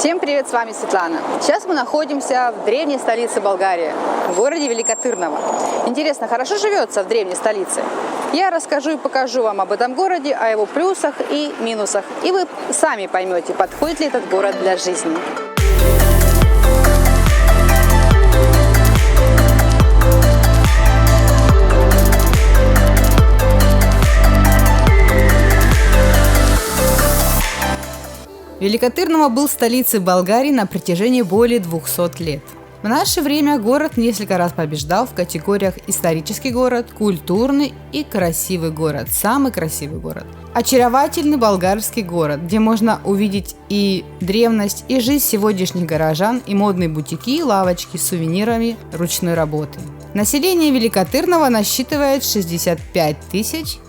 Всем привет, с вами Светлана. Сейчас мы находимся в древней столице Болгарии, в городе Великотырново. Интересно, хорошо живется в древней столице? Я расскажу и покажу вам об этом городе, о его плюсах и минусах. И вы сами поймете, подходит ли этот город для жизни. Великотырново был столицей Болгарии на протяжении более 200 лет. В наше время город несколько раз побеждал в категориях «Исторический город», «Культурный» и «Красивый город», «Самый красивый город». Очаровательный болгарский город, где можно увидеть и древность, и жизнь сегодняшних горожан, и модные бутики, и лавочки с сувенирами ручной работы. Население Великотырново насчитывает 65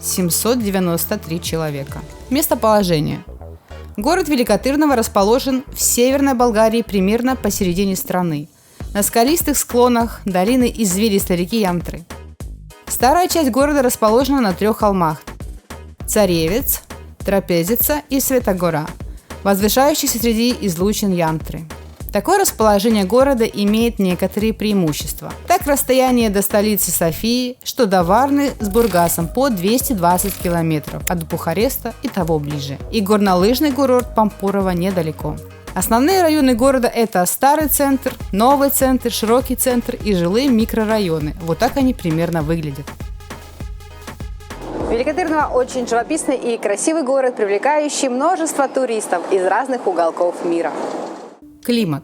793 человека. Местоположение. Город Великотырново расположен в Северной Болгарии примерно посередине страны, на скалистых склонах долины извилистой реки Ямтры. Старая часть города расположена на 3 холмах – Царевец, Трапезица и Светогора, возвышающихся среди излучин Ямтры. Такое расположение города имеет некоторые преимущества. Так, расстояние до столицы Софии, что до Варны с Бургасом по 220 километров, а до Бухареста и того ближе. И горнолыжный курорт Пампурово недалеко. Основные районы города – это Старый центр, Новый центр, Широкий центр и жилые микрорайоны. Вот так они примерно выглядят. Великотырново очень живописный и красивый город, привлекающий множество туристов из разных уголков мира. Климат.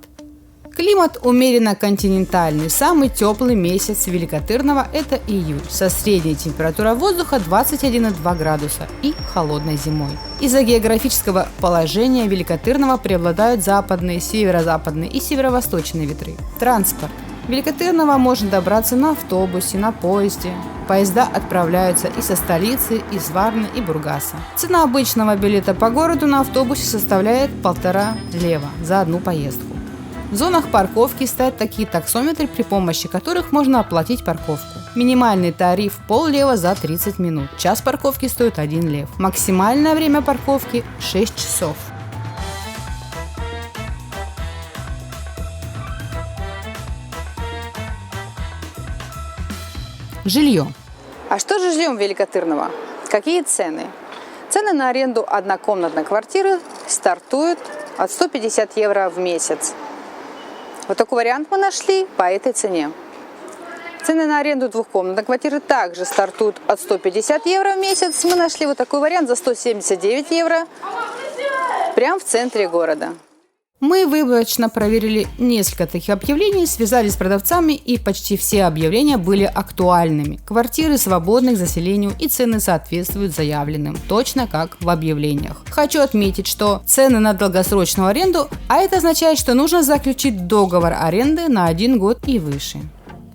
Климат умеренно континентальный. Самый теплый месяц Великотырново – это июль, со средней температурой воздуха 21,2 градуса и холодной зимой. Из-за географического положения Великотырново преобладают западные, северо-западные и северо-восточные ветры. Транспорт. В Великотырново можно добраться на автобусе, на поезде. Поезда отправляются и со столицы, из Варны и Бургаса. Цена обычного билета по городу на автобусе составляет 1,5 лева за одну поездку. В зонах парковки стоят такие таксометры, при помощи которых можно оплатить парковку. Минимальный тариф – 0,5 лева за 30 минут. Час парковки стоит 1 лев. Максимальное время парковки – 6 часов. Жилье. А что же жильем в Великотырново? Какие цены? Цены на аренду однокомнатной квартиры стартуют от 150 евро в месяц. Вот такой вариант мы нашли по этой цене. Цены на аренду двухкомнатной квартиры также стартуют от 150 евро в месяц. Мы нашли вот такой вариант за 179 евро прямо в центре города. Мы выборочно проверили несколько таких объявлений, связались с продавцами, и почти все объявления были актуальными. Квартиры свободны к заселению и цены соответствуют заявленным, точно как в объявлениях. Хочу отметить, что цены на долгосрочную аренду, а это означает, что нужно заключить договор аренды на 1 год и выше.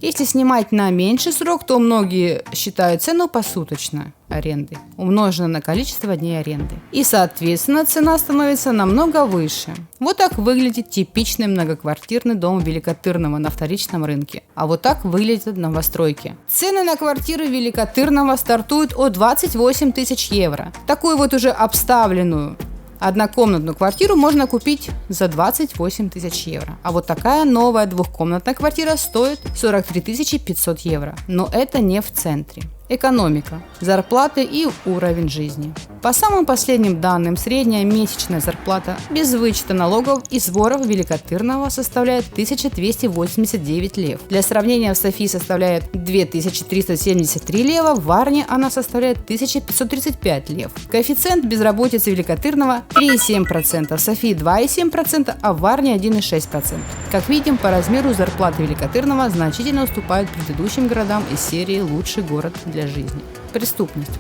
Если снимать на меньший срок, то многие считают цену посуточной аренды, умноженной на количество дней аренды. И, соответственно, цена становится намного выше. Вот так выглядит типичный многоквартирный дом Великотырново на вторичном рынке. А вот так выглядят новостройки. Цены на квартиры Великотырново стартуют от 28 тысяч евро. Такую вот уже обставленную однокомнатную квартиру можно купить за 28 тысяч евро. А вот такая новая двухкомнатная квартира стоит 43 500 евро. Но это не в центре. Экономика, зарплаты и уровень жизни. По самым последним данным, средняя месячная зарплата без вычета налогов и сборов в Великотырново составляет 1289 лев. Для сравнения, в Софии составляет 2373 лева, в Варне она составляет 1535 лев. Коэффициент безработицы Великотырново 3,7%, в Софии 2,7%, а в Варне 1,6%. Как видим, по размеру зарплаты Великотырново значительно уступают предыдущим городам из серии «Лучший город для жизни». Преступность.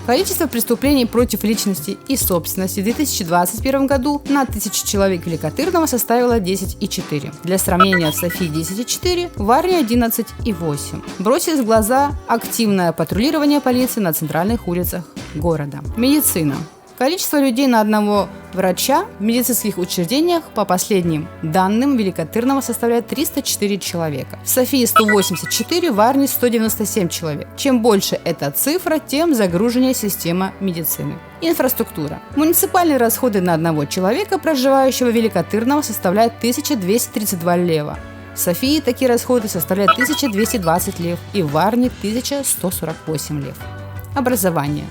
Количество преступлений против личности и собственности в 2021 году на 1000 человек Великотырново составило 10,4. Для сравнения, в Софии 10,4, в Варне 11,8. Бросилось в глаза активное патрулирование полиции на центральных улицах города. Медицина. Количество людей на одного врача в медицинских учреждениях по последним данным Великотырного составляет 304 человека. В Софии 184, в Варне 197 человек. Чем больше эта цифра, тем загруженнее система медицины. Инфраструктура. Муниципальные расходы на одного человека, проживающего в Великотырного, составляют 1232 лева. В Софии такие расходы составляют 1220 лев и в Варне 1148 лев. Образование.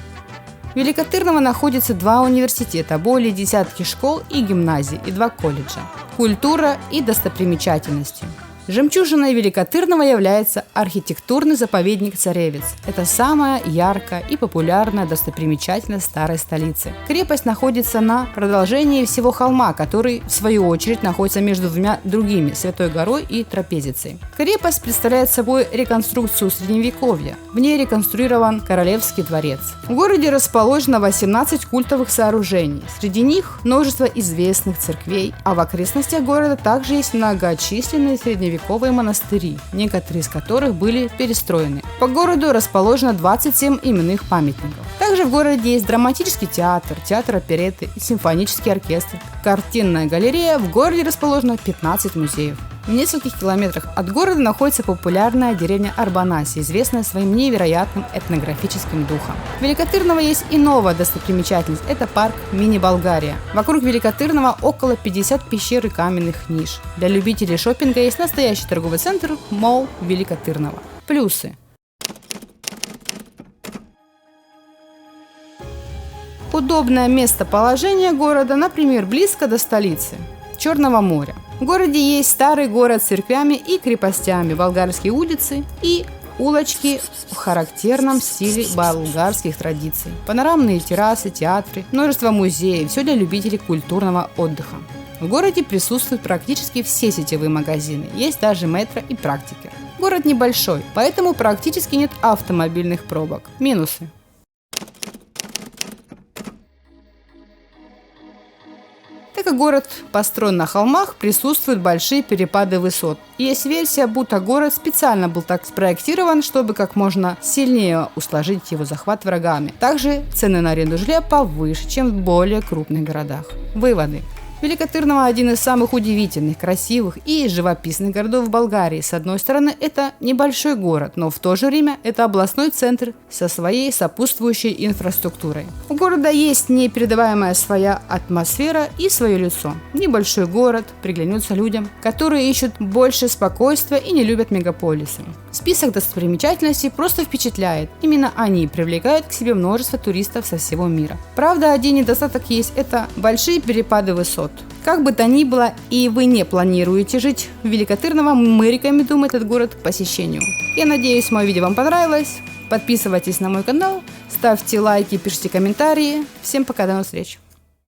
В Великотырного находится 2 университета, более десятки школ и гимназий и 2 колледжа. Культура и достопримечательности. Жемчужиной Великотырного является архитектурный заповедник Царевец. Это самая яркая и популярная достопримечательность старой столицы. Крепость находится на продолжении всего холма, который, в свою очередь, находится между 2 другими – Святой горой и Трапезицей. Крепость представляет собой реконструкцию Средневековья. В ней реконструирован Королевский дворец. В городе расположено 18 культовых сооружений. Среди них множество известных церквей, а в окрестностях города также есть многочисленные средневековые монастыри, некоторые из которых были перестроены. По городу расположено 27 именных памятников. Также в городе есть драматический театр, театр оперетты и симфонический оркестр, картинная галерея. В городе расположено 15 музеев. В нескольких километрах от города находится популярная деревня Арбанаси, известная своим невероятным этнографическим духом. В Великотырного есть и новая достопримечательность – это парк Мини-Болгария. Вокруг Великотырного около 50 пещер и каменных ниш. Для любителей шопинга есть настоящий торговый центр Молл Великотырного. Плюсы. Удобное местоположение города, например, близко до столицы – Черного моря. В городе есть старый город с церквями и крепостями, болгарские улицы и улочки в характерном стиле болгарских традиций, панорамные террасы, театры, множество музеев, все для любителей культурного отдыха. В городе присутствуют практически все сетевые магазины, есть даже метро и практики. Город небольшой, поэтому практически нет автомобильных пробок. Минусы. Так как город построен на холмах, присутствуют большие перепады высот. Есть версия, будто город специально был так спроектирован, чтобы как можно сильнее усложнить его захват врагами. Также цены на аренду жилья повыше, чем в более крупных городах. Выводы. Великотырного – один из самых удивительных, красивых и живописных городов в Болгарии. С одной стороны, это небольшой город, но в то же время это областной центр со своей сопутствующей инфраструктурой. У города есть непередаваемая своя атмосфера и свое лицо. Небольшой город приглянется людям, которые ищут больше спокойствия и не любят мегаполисы. Список достопримечательностей просто впечатляет. Именно они привлекают к себе множество туристов со всего мира. Правда, один недостаток есть – это большие перепады высот. Как бы то ни было, и вы не планируете жить в Великотырного, мы рекомендуем этот город к посещению. Я надеюсь, мое видео вам понравилось. Подписывайтесь на мой канал, ставьте лайки, пишите комментарии. Всем пока, до новых встреч!